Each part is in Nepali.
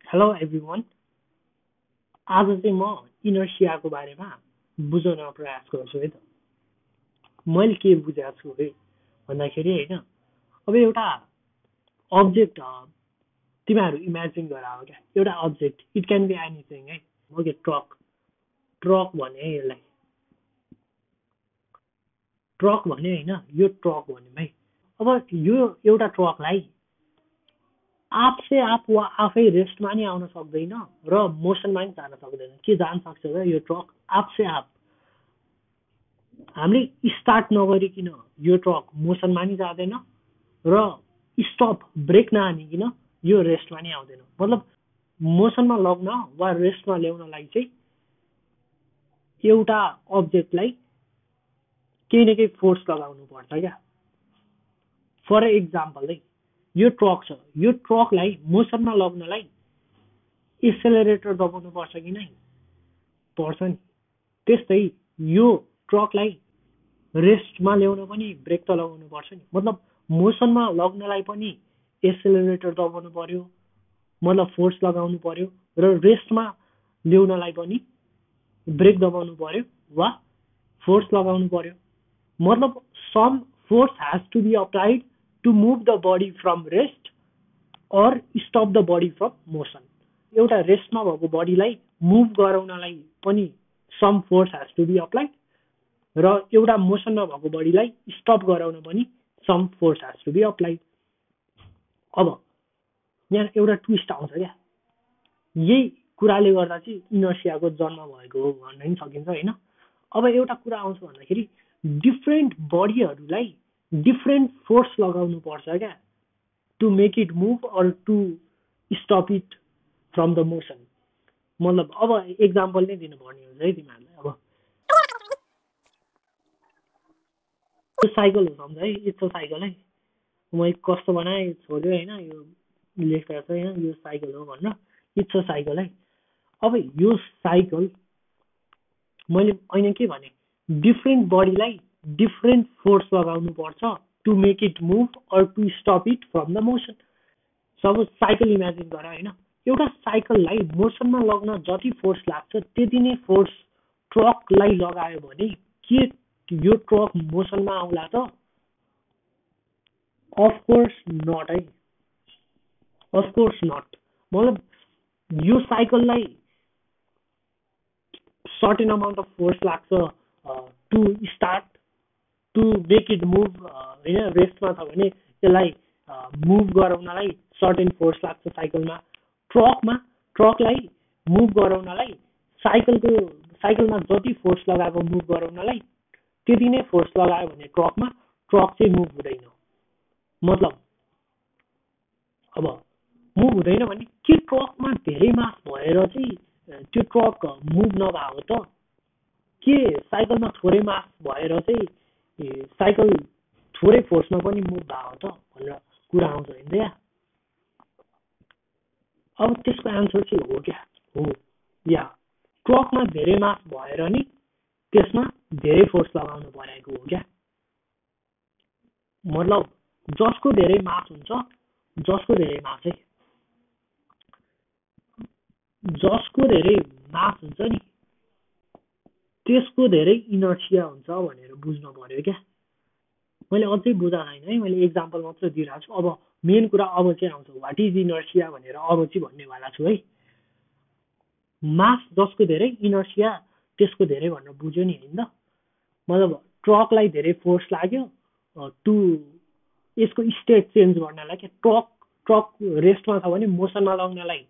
Hello everyone. आज चाहिँ म इनर्सियाको बारेमा बुझाउन प्रयास गर्छु है त। मैले के बुझाएको छु है भन्दाखेरि होइन, अब एउटा अब्जेक्ट तिमीहरू इमेजिन गर हो क्या, एउटा object it can be anything है। ओके, ट्रक ट्रक भने यसलाई ट्रक भने होइन, यो ट्रक भन्यो है। अब यो एउटा ट्रकलाई आप वा आफै रेस्टमा नि आउन सक्दैन र मोसनमा नि जान सक्दैन। के जान सक्छ र यो ट्रक आप हामीले स्टार्ट नगरिकन यो ट्रक मोसनमा नि जाँदैन र स्टप ब्रेक नहानिकन यो रेस्टमा नि आउँदैन। मतलब मोसनमा लग्न वा रेस्टमा ल्याउनलाई चाहिँ एउटा अब्जेक्टलाई केही न केही फोर्स लगाउनु पर्छ क्या। फर एक्जाम्पल है, यो ट्रक छ, यो ट्रकलाई मोसनमा लग्नलाई एक्सेलरेटर दबाउनु पर्छ कि नै? पर्छ नि। त्यस्तै यो ट्रकलाई रेस्टमा ल्याउन पनि ब्रेक त लगाउनु पर्छ नि। मतलब मोसनमा लग्नलाई पनि एक्सेलरेटर दबाउनु पर्यो, मतलब फोर्स लगाउनु पर्यो, र रेस्टमा ल्याउनलाई पनि ब्रेक दबाउनु पर्यो वा फोर्स लगाउनु पर्यो। मतलब some force has to be applied to move the body from rest or stop the body from motion. एउटा रेस्टमा भएको बडीलाई मुभ गराउनलाई पनि some force has to be applied, र एउटा मोसनमा भएको बडीलाई स्टप गराउन पनि some force has to be applied. अब यहाँ एउटा ट्विस्ट आउँछ क्या, यही कुराले गर्दा चाहिँ इनर्सियाको जन्म भएको हो भन्न पनि सकिन्छ होइन। अब एउटा कुरा आउँछ भन्दाखेरि डिफ्रेन्ट बडीहरूलाई डिफ्रेन्ट फोर्स लगाउनु पर्छ क्या, to make it move or to stop it from the motion. मतलब अब एक्जाम्पल नै दिनुपर्ने हुन्छ है तिमीहरूलाई। अब यो साइकल हो सम्झ है, इट्स अ साइकल है। मैले कस्तो बनाएँ छोड्यो होइन, यो लेखेको छ होइन, यो साइकल हो भनेर, इट्स अ साइकल है। अब यो साइकल मैले ऐना के भने, डिफ्रेन्ट बडीलाई डिफ्रेन्ट फोर्स लगाउनु पर्छ to make it move or to stop it from the motion. Suppose cycle imagine गर होइन, एउटा साइकललाई मोसनमा लग्न जति फोर्स लाग्छ त्यति नै फोर्स ट्रकलाई लगायो भने के यो ट्रक मोसनमा आउला त? अफकोर्स नट है, अफकोर्स नट। मतलब यो साइकललाई सर्टेन अमाउन्ट अफ फोर्स लाग्छ to start, to make it move होइन। रेस्टमा छ भने त्यसलाई मुभ गराउनलाई सर्टेन फोर्स लाग्छ साइकलमा। ट्रकलाई मुभ गराउनलाई साइकलमा जति फोर्स लगाएको मुभ गराउनलाई त्यति नै फोर्स लगायो भने ट्रक चाहिँ मुभ हुँदैन। मतलब अब मुभ हुँदैन भने के ट्रकमा धेरै मास भएर चाहिँ त्यो ट्रक मुभ नभएको त? के साइकलमा थोरै मास भएर चाहिँ साइकल थोरै फोर्समा पनि मुभ भएको त भनेर कुरा आउँछ होइन त्यहाँ। अब त्यसको एन्सर चाहिँ हो क्या, हो या ट्रकमा धेरै मास भएर नि त्यसमा धेरै फोर्स लगाउनु परेको हो क्या। मतलब जसको धेरै मास हुन्छ, जसको धेरै मास हुन्छ नि त्यसको धेरै इनर्सिया हुन्छ भनेर बुझ्नु पर्यो क्या। मैले अझै बुझाएको छैन है, मैले एक्जाम्पल मात्र दिइरहेको छु। अब मेन कुरा अब चाहिँ आउँछ, वाट इज इनर्सिया भनेर अब चाहिँ भन्नेवाला छु है। मास जसको धेरै इनर्सिया त्यसको धेरै भनेर बुझ्यो नि होइन त। मतलब ट्रकलाई धेरै फोर्स लाग्यो टु यसको स्टेट चेन्ज गर्नलाई क्या। ट्रक रेस्टमा छ भने मोसनमा लग्नलाई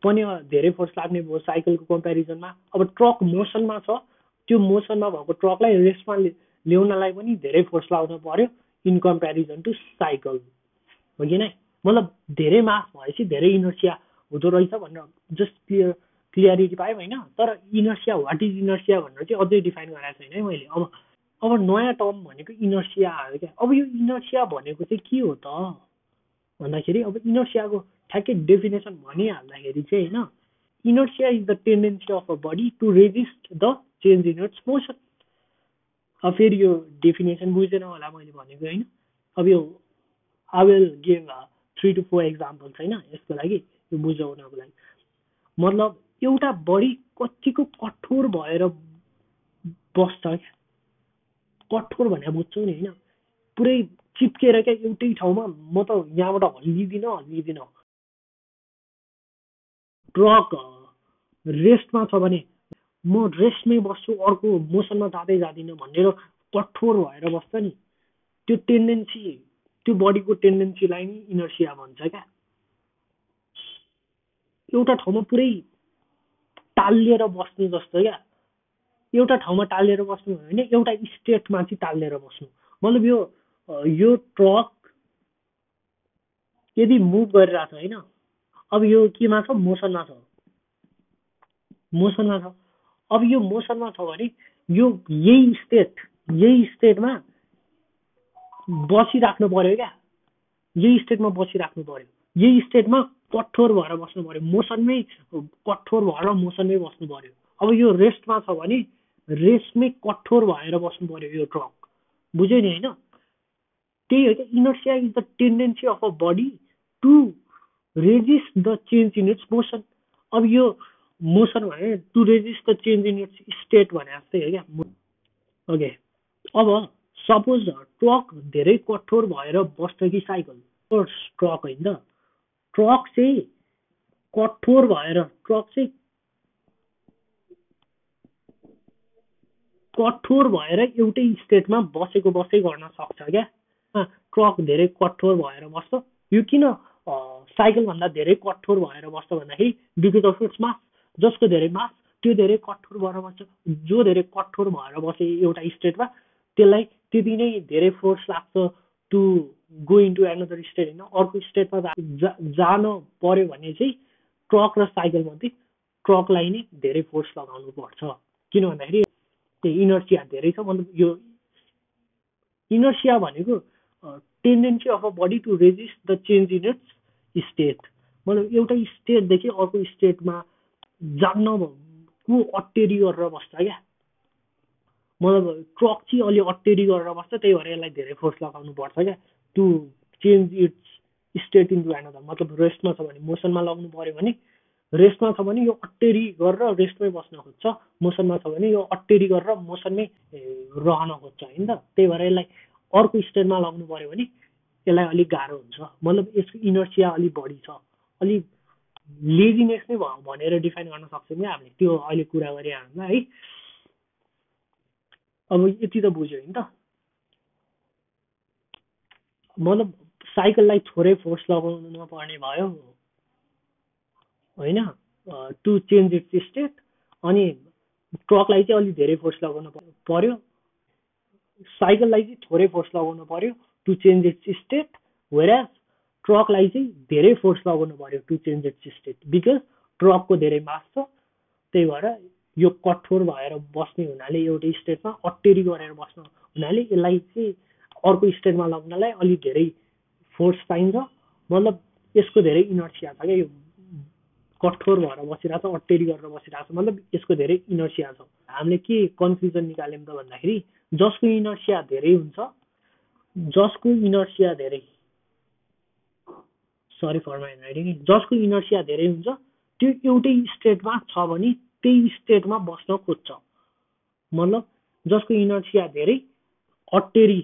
पनि धेरै फोर्स लाग्ने भयो साइकलको कम्पेरिजनमा। अब ट्रक मोसनमा छ, त्यो मोसनमा भएको ट्रकलाई रेस्टमा ल्याउनलाई पनि धेरै फोर्स लगाउनु पर्यो इन कम्पेरिजन टु साइकल, हो कि नै? मतलब धेरै मास भएपछि धेरै इनर्सिया हुँदो रहेछ भनेर जस्ट क्लियरिटी पाएँ होइन। तर इनर्सिया, वाट इज इनर्सिया भनेर चाहिँ अझै डिफाइन गराएको छैन है मैले। अब नयाँ टर्म भनेको इनर्सिया आयो क्या। अब यो इनर्सिया भनेको चाहिँ के हो त भन्दाखेरि, अब इनर्सियाको ठ्याक्कै डेफिनेसन भनिहाल्दाखेरि चाहिँ होइन, inertia is the tendency of a body to resist the change in its motion. अब फेरि यो डेफिनेसन बुझ्दैन होला मैले भनेको होइन। अब यो I will give 3 to 4 examples होइन यसको लागि। यो बुझाउनको लागि। मतलब एउटा बडी कतिको कठोर भएर बस्छ क्या, कठोर भनेर बुझ्छौ नि होइन, पुरै चिप्केर क्या एउटै ठाउँमा, म त यहाँबाट हल्लिदिन। ट्रक रेस्टमा छ भने म रेस्टमै बस्छु, अर्को मोसनमा जाँदिनँ भनेर कठोर भएर बस्छ नि, त्यो टेन्डेन्सी, त्यो बडीको टेन्डेन्सीलाई नि इनर्सिया भन्छ क्या। एउटा ठाउँमा पुरै टालिएर बस्नु जस्तो क्या, एउटा ठाउँमा टालिएर बस्नु होइन, एउटा स्टेटमा चाहिँ टालिएर बस्नु। मतलब यो ट्रक यदि मुभ गरिरहेछ होइन, अब यो केमा छ, मोसनमा छ। अब यो मोसनमा छ भने यो यही स्टेटमा बसिराख्नु पर्यो क्या, यही स्टेटमा बसिराख्नु पर्यो, यही स्टेटमा कठोर भएर बस्नु पर्यो, मोसनमै कठोर भएर मोसनमै बस्नु पर्यो। अब यो रेस्टमा छ भने रेस्टमै कठोर भएर बस्नु पर्यो यो ट्रक, बुझ्यो नि होइन। त्यही हो क्या, inertia is the tendency of a body to resist the change in its motion. अब यो मोसन भने to resist the change in its state भने जस्तै हो क्या। ओके, अब सपोज ट्रक धेरै कठोर भएर बस्छ कि साइकल, ट्रक होइन त, ट्रक चाहिँ कठोर भएर एउटै स्टेटमा बसै गर्न सक्छ क्या। ट्रक धेरै कठोर भएर बस्छ, यो किन साइकल भन्दा धेरै कठोर भएर बस्छ भन्दाखेरि बिकज अफ इट्स मास, जसको धेरै मास त्यो धेरै कठोर भएर बस्छ। जो धेरै कठोर भएर बसे एउटा स्टेटमा त्यसलाई त्यति नै धेरै फोर्स लाग्छ to go into another state होइन, अर्को स्टेटमा जान पर्यो भने चाहिँ ट्रक र साइकल मध्ये ट्रकलाई नै धेरै फोर्स लगाउनु पर्छ, किन भन्दाखेरि इनर्सिया धेरै छ। मतलब यो इनर्सिया भनेको tendency of a body to resist the change in its state. मतलब एउटा स्टेटदेखि अर्को स्टेटमा जान्न को अटेरी गरेर बस्छ क्या। मतलब ट्रक चाहिँ अलि अटेरी गरेर बस्छ, त्यही भएर यसलाई धेरै फोर्स लगाउनु पर्छ क्या to change its state into another. मतलब रेस्टमा छ भने मोसनमा लाग्नु पर्यो भने, रेस्टमा छ भने यो अटेरी गरेर रेस्टमै बस्न खोज्छ, मोसनमा छ भने यो अटेरी गरेर मोसनमै रहन खोज्छ होइन त। त्यही भएर यसलाई अर्को स्टेटमा लाग्नु पर्यो भने यसलाई अलिक गाह्रो हुन्छ। मतलब यसको इनर्सिया अलिक बढी छ, अलिक लेजिनेस नै भनेर डिफाइन गर्न सक्छौँ क्या हामीले, त्यो अहिले कुरा गरिहाल्नु है। अब यति त बुझ्यो नि त। मतलब साइकललाई थोरै फोर्स लगाउनु पर्ने भयो होइन टु चेन्ज इट्स स्टेट, अनि ट्रकलाई चाहिँ अलिक धेरै फोर्स लगाउनु पर्यो, साइकललाई चाहिँ थोरै फोर्स लगाउनु पर्यो to change its state, whereas ट्रकलाई चाहिँ धेरै फोर्स लगाउनु पर्यो to change its state, because ट्रकको धेरै मास छ। त्यही भएर यो कठोर भएर बस्ने हुनाले एउटै स्टेटमा अटेरी गरेर बस्नु हुनाले यसलाई चाहिँ अर्को स्टेटमा लग्नलाई अलिक धेरै फोर्स चाहिन्छ। मतलब यसको धेरै इनर्सिया छ क्या, यो कठोर भएर बसिरहेको छ, अटेरी गरेर बसिरहेको छ, मतलब यसको धेरै इनर्सिया छ। हामीले के कन्फ्युजन निकाल्यौँ त भन्दाखेरि जसको इनर्सिया धेरै हुन्छ, जसको इनर्सिया धेरै हुन्छ त्यो एउटै स्टेटमा छ भने त्यही स्टेटमा बस्न खोज्छ। मतलब जसको इनर्सिया धेरै अटेरी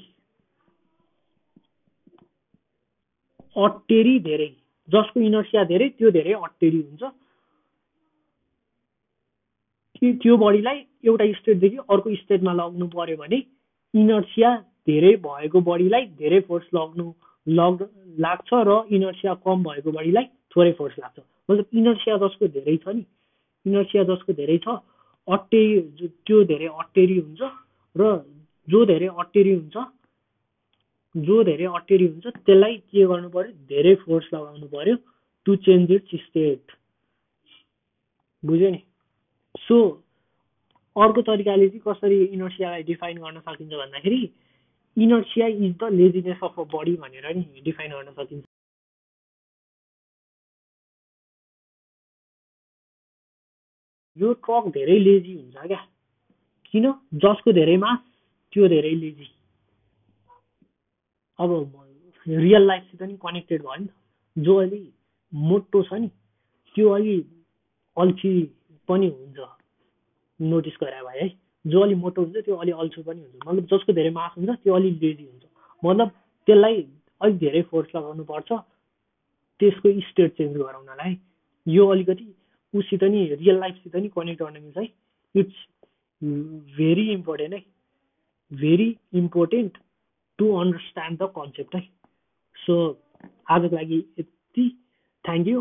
धेरै, जसको इनर्सिया धेरै त्यो धेरै अटेरी हुन्छ, त्यो बडीलाई एउटा स्टेटदेखि अर्को स्टेटमा लग्नु पर्यो भने इनर्सिया धेरै भएको बडीलाई धेरै फोर्स लाग्छ र इनर्सिया कम भएको बडीलाई थोरै फोर्स लाग्छ। मतलब इनर्सिया जसको धेरै छ नि, इनर्सिया जसको धेरै छ त्यो धेरै अटेरी हुन्छ, र जो धेरै अटेरी हुन्छ त्यसलाई के गर्नु पर्यो, धेरै फोर्स लगाउनु पर्यो टु चेन्ज इट्स स्टेट, बुझ्यो नि। सो अर्को तरिकाले चाहिँ कसरी इनर्सियालाई डिफाइन गर्न सकिन्छ भन्दाखेरि inertia is the laziness of a body भनेर नि डिफाइन गर्न सकिन्छ। यो ट्रक धेरै लेजी हुन्छ क्या, किन, जसको धेरै मास त्यो धेरै लेजी। अब रियल लाइफसित नि कनेक्टेड भयो नि त, जो अलि मोटो छ नि त्यो अलि अल्छी पनि हुन्छ, नोटिस गरे भए है। जो अलि मोटो हुन्छ त्यो अलि अल्छी पनि हुन्छ, मतलब जसको धेरै मास हुन्छ त्यो अलि लेजी हुन्छ, मतलब त्यसलाई अलिक धेरै फोर्स लगाउनु पर्छ त्यसको स्टेट चेन्ज गराउनलाई। यो अलिकति उसित नि रियल लाइफसित नि कनेक्ट गर्न मिल्छ है। इट्स भेरी इम्पोर्टेन्ट है, very important to understand the concept है। सो आजको लागि यति, थ्याङ्क यू।